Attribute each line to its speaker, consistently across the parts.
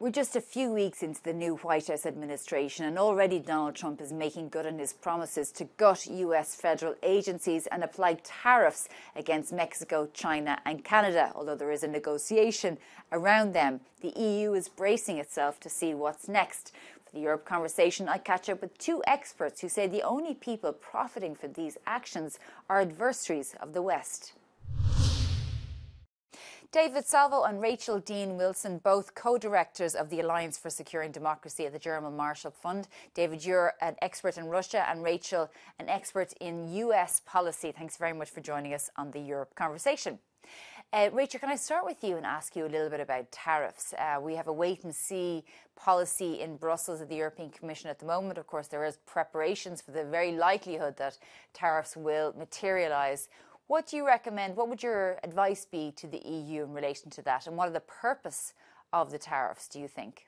Speaker 1: We're just a few weeks into the new White House administration, and already Donald Trump is making good on his promises to gut US federal agencies and apply tariffs against Mexico, China and Canada, although there is a negotiation around them. The EU is bracing itself to see what's next. For the Europe conversation, I catch up with two experts who say the only people profiting from these actions are adversaries of the West. David Salvo and Rachel Dean Wilson, both co-directors of the Alliance for Securing Democracy at the German Marshall Fund. David, you're an expert in Russia, and Rachel, an expert in US policy. Thanks very much for joining us on the Europe conversation. Rachel, can I start with you and ask you a little bit about tariffs? We have a wait-and-see policy in Brussels at the European Commission at the moment. Of course, there is preparations for the very likelihood that tariffs will materialise. What do you recommend? What would your advice be to the EU in relation to that? And what are the purpose of the tariffs, do you think?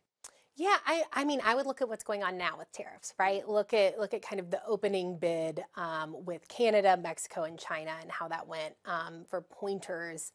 Speaker 2: Yeah, I mean, I would look at what's going on now with tariffs, right? Look at kind of the opening bid with Canada, Mexico, and China, and how that went for pointers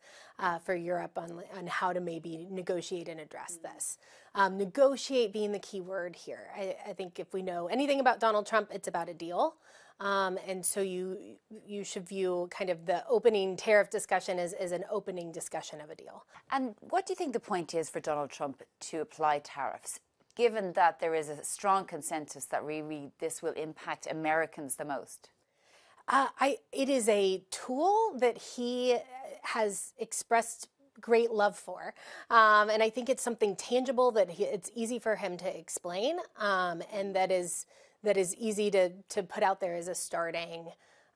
Speaker 2: for Europe on how to maybe negotiate and address this. Negotiate being the key word here. I think if we know anything about Donald Trump, it's about a deal. And so you should view kind of the opening tariff discussion as an opening discussion of a deal.
Speaker 1: And what do you think the point is for Donald Trump to apply tariffs, given that there is a strong consensus that really this will impact Americans the most?
Speaker 2: It is a tool that he has expressed great love for. And I think it's something tangible that it's easy for him to explain, and that is easy to put out there as a starting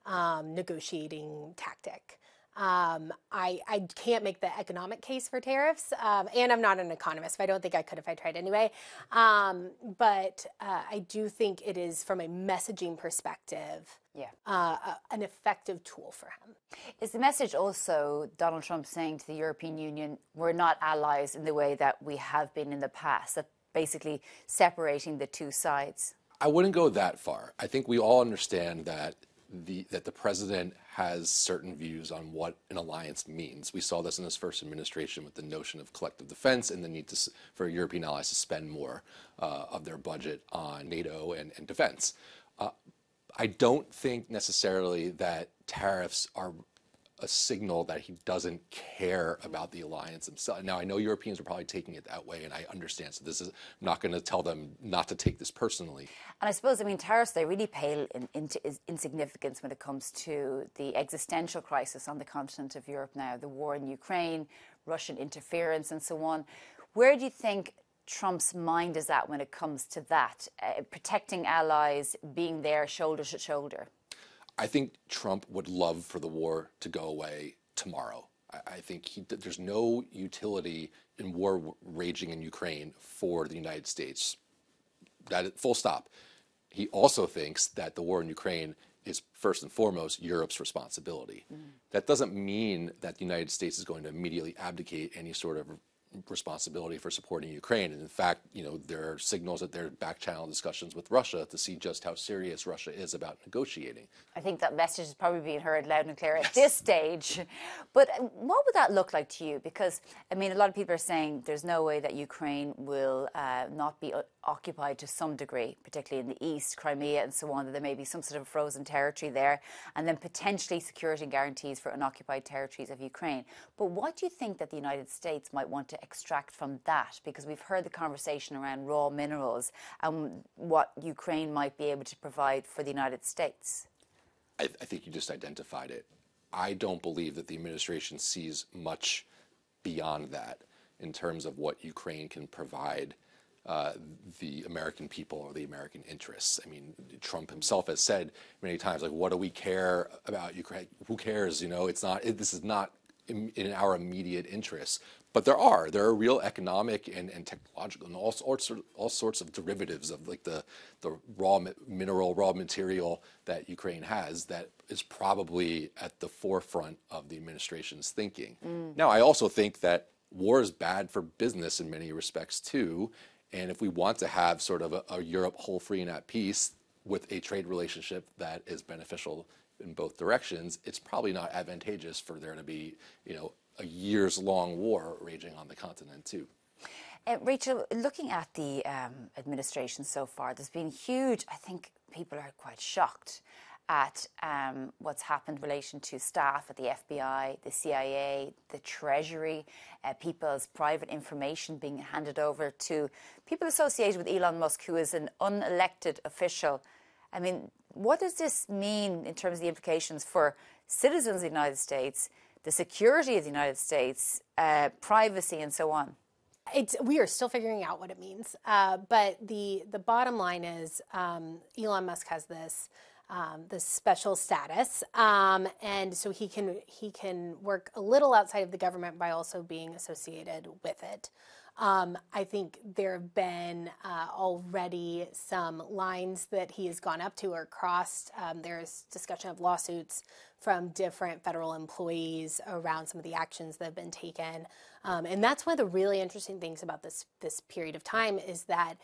Speaker 2: negotiating tactic. I can't make the economic case for tariffs, and I'm not an economist, but I don't think I could if I tried anyway. But I do think it is, from a messaging perspective, an effective tool for him.
Speaker 1: Is the message also Donald Trump saying to the European Union, we're not allies in the way that we have been in the past, that basically separating the two sides?
Speaker 3: I wouldn't go that far. I think we all understand that the president has certain views on what an alliance means. We saw this in his first administration with the notion of collective defense and the need for European allies to spend more of their budget on NATO and defense. I don't think necessarily that tariffs are a signal that he doesn't care about the alliance himself. Now, I know Europeans are probably taking it that way, and I understand. So this is, I'm not going to tell them not to take this personally.
Speaker 1: And I suppose, tariffs, they really pale into insignificance when it comes to the existential crisis on the continent of Europe now, the war in Ukraine, Russian interference, and so on. Where do you think Trump's mind is at when it comes to that, protecting allies, being there shoulder to shoulder?
Speaker 3: I think Trump would love for the war to go away tomorrow. I think there's no utility in war raging in Ukraine for the United States. That full stop. He also thinks that the war in Ukraine is first and foremost Europe's responsibility. That doesn't mean that the United States is going to immediately abdicate any sort of responsibility for supporting Ukraine. And in fact, there are signals that there are back-channel discussions with Russia to see just how serious Russia is about negotiating.
Speaker 1: I think that message is probably being heard loud and clear at this stage. But what would that look like to you? Because, a lot of people are saying there's no way that Ukraine will not be occupied to some degree, particularly in the east, Crimea and so on, that there may be some sort of frozen territory there, and then potentially security guarantees for unoccupied territories of Ukraine. But what do you think that the United States might want to extract from that? Because we've heard the conversation around raw minerals and what Ukraine might be able to provide for the United States.
Speaker 3: I think you just identified it. I don't believe that the administration sees much beyond that in terms of what Ukraine can provide the American people or the American interests. Trump himself has said many times, what do we care about Ukraine? Who cares? This is not in our immediate interests. But there are real economic and technological and all sorts of derivatives of the raw material that Ukraine has that is probably at the forefront of the administration's thinking. Now, I also think that war is bad for business in many respects too. And if we want to have sort of a Europe whole, free, and at peace with a trade relationship that is beneficial in both directions, it's probably not advantageous for there to be, a years-long war raging on the continent too.
Speaker 1: Rachel, looking at the administration so far, there's been huge, I think people are quite shocked at what's happened in relation to staff at the FBI, the CIA, the Treasury, people's private information being handed over to people associated with Elon Musk, who is an unelected official. I mean, what does this mean in terms of the implications for citizens of the United States, the security of the United States, privacy, and so on?
Speaker 2: We are still figuring out what it means, but the bottom line is Elon Musk has this special status, and so he can work a little outside of the government by also being associated with it. I think there have been already some lines that he has gone up to or crossed. There's discussion of lawsuits from different federal employees around some of the actions that have been taken. And that's one of the really interesting things about this period of time is that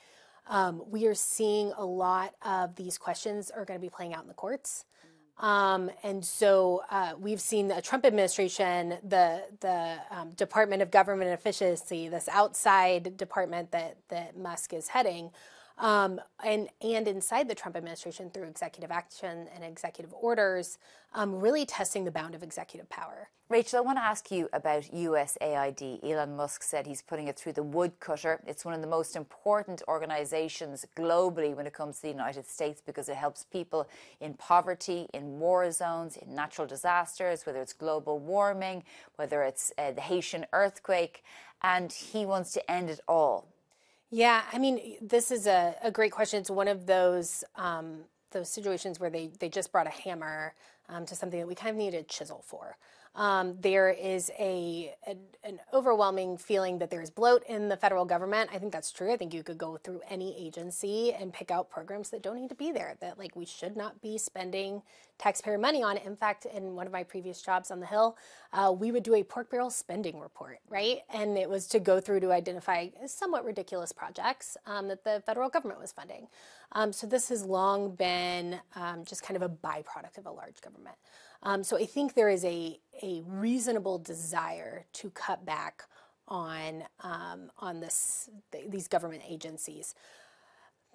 Speaker 2: we are seeing a lot of these questions are going to be playing out in the courts. And so we've seen the Trump administration, the Department of Government Efficiency, this outside department that Musk is heading, and inside the Trump administration through executive action and executive orders, really testing the bound of executive power.
Speaker 1: Rachel, I want to ask you about USAID. Elon Musk said he's putting it through the woodcutter. It's one of the most important organizations globally when it comes to the United States because it helps people in poverty, in war zones, in natural disasters, whether it's global warming, whether it's the Haitian earthquake, and he wants to end it all.
Speaker 2: Yeah, I mean, this is a great question. It's one of those situations where they just brought a hammer to something that we kind of need a chisel for. There is an overwhelming feeling that there's bloat in the federal government. I think that's true. I think you could go through any agency and pick out programs that don't need to be there, that like we should not be spending taxpayer money on. In fact, in one of my previous jobs on the Hill, we would do a pork barrel spending report, right? And it was to go through to identify somewhat ridiculous projects that the federal government was funding. So this has long been just kind of a byproduct of a large government. So I think there is a reasonable desire to cut back on these government agencies.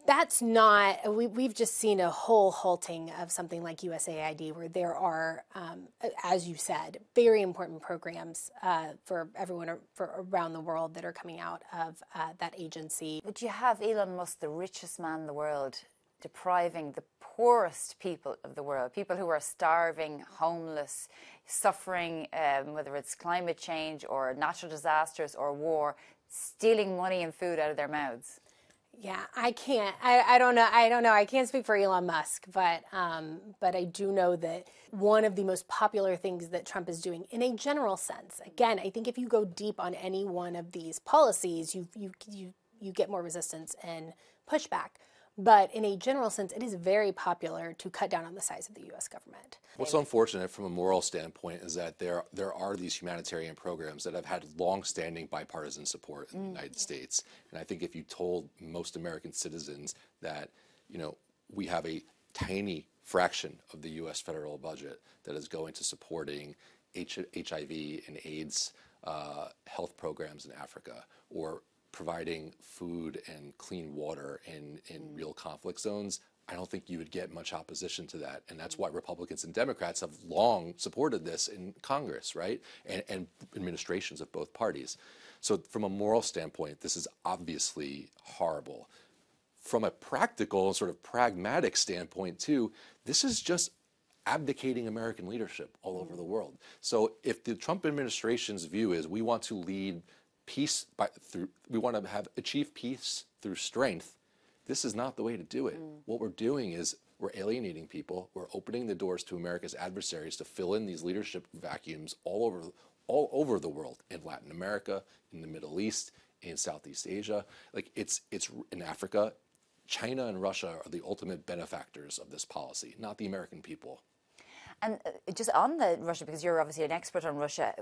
Speaker 2: That's not, we've just seen a whole halting of something like USAID where there are, as you said, very important programs for everyone around the world that are coming out of that agency.
Speaker 1: But you have Elon Musk, the richest man in the world, depriving the poorest people of the world, people who are starving, homeless, suffering, whether it's climate change or natural disasters or war, stealing money and food out of their mouths.
Speaker 2: Yeah, I can't. I don't know. I can't speak for Elon Musk, but I do know that one of the most popular things that Trump is doing, in a general sense, again, I think if you go deep on any one of these policies, you get more resistance and pushback. But in a general sense, it is very popular to cut down on the size of the U.S. government.
Speaker 3: What's unfortunate from a moral standpoint is that there are these humanitarian programs that have had long-standing bipartisan support in the United States. And I think if you told most American citizens that, we have a tiny fraction of the U.S. federal budget that is going to supporting HIV and AIDS health programs in Africa, or providing food and clean water in real conflict zones, I don't think you would get much opposition to that. And that's why Republicans and Democrats have long supported this in Congress, right? And administrations of both parties. So from a moral standpoint, this is obviously horrible. From a practical, sort of pragmatic standpoint too, this is just abdicating American leadership all over the world. So if the Trump administration's view is we want to lead peace we want to achieve peace through strength, this is not the way to do it. What we're doing is we're alienating people. We're opening the doors to America's adversaries to fill in these leadership vacuums all over the world, in Latin America, in the Middle East, in Southeast Asia. Like it's in Africa. China and Russia are the ultimate benefactors of this policy, not the American people.
Speaker 1: And just on the Russia, because you're obviously an expert on Russia,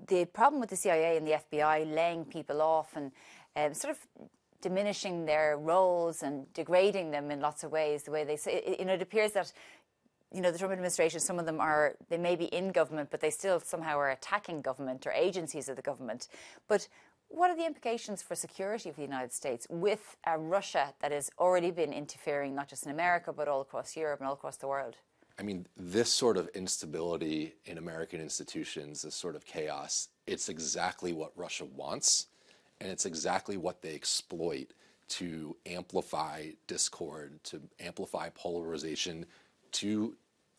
Speaker 1: the problem with the CIA and the FBI laying people off and sort of diminishing their roles and degrading them in lots of ways, the way they say, it appears that, the Trump administration, some of them they may be in government, but they still somehow are attacking government or agencies of the government. But what are the implications for security of the United States with Russia that has already been interfering not just in America, but all across Europe and all across the world?
Speaker 3: I mean, this sort of instability in American institutions, this sort of chaos, it's exactly what Russia wants, and it's exactly what they exploit to amplify discord, to amplify polarization, to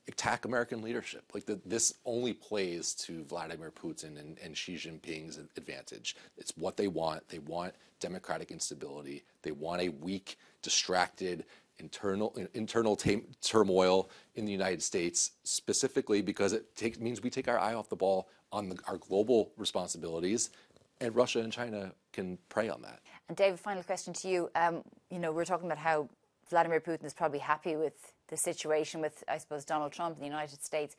Speaker 3: attack American leadership. Like this only plays to Vladimir Putin and Xi Jinping's advantage. It's what they want. They want democratic instability. They want a weak, distracted, internal turmoil in the United States, specifically because it means we take our eye off the ball on our global responsibilities, and Russia and China can prey on that.
Speaker 1: And David, final question to you. We're talking about how Vladimir Putin is probably happy with the situation with, I suppose, Donald Trump in the United States,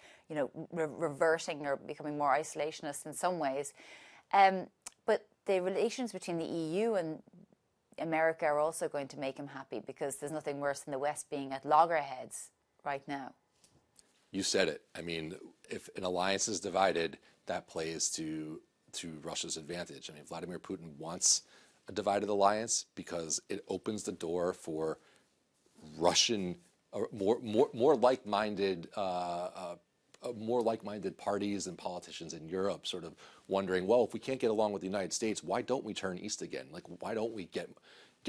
Speaker 1: reverting or becoming more isolationist in some ways. But the relations between the EU and America are also going to make him happy, because there's nothing worse than the West being at loggerheads right now.
Speaker 3: You said it. I mean, if an alliance is divided, that plays to Russia's advantage. I mean, Vladimir Putin wants a divided alliance because it opens the door for Russian, more like-minded parties and politicians in Europe sort of wondering, well, if we can't get along with the United States, why don't we turn east again? Like, why don't we get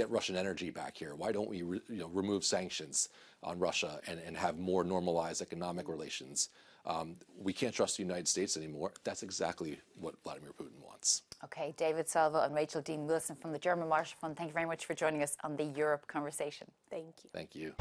Speaker 3: Russian energy back here? Why don't we remove sanctions on Russia and have more normalized economic relations? We can't trust the United States anymore. That's exactly what Vladimir Putin wants.
Speaker 1: Okay, David Salvo and Rachel Dean Wilson from the German Marshall Fund, thank you very much for joining us on the Europe Conversation.
Speaker 2: Thank you.
Speaker 3: Thank you.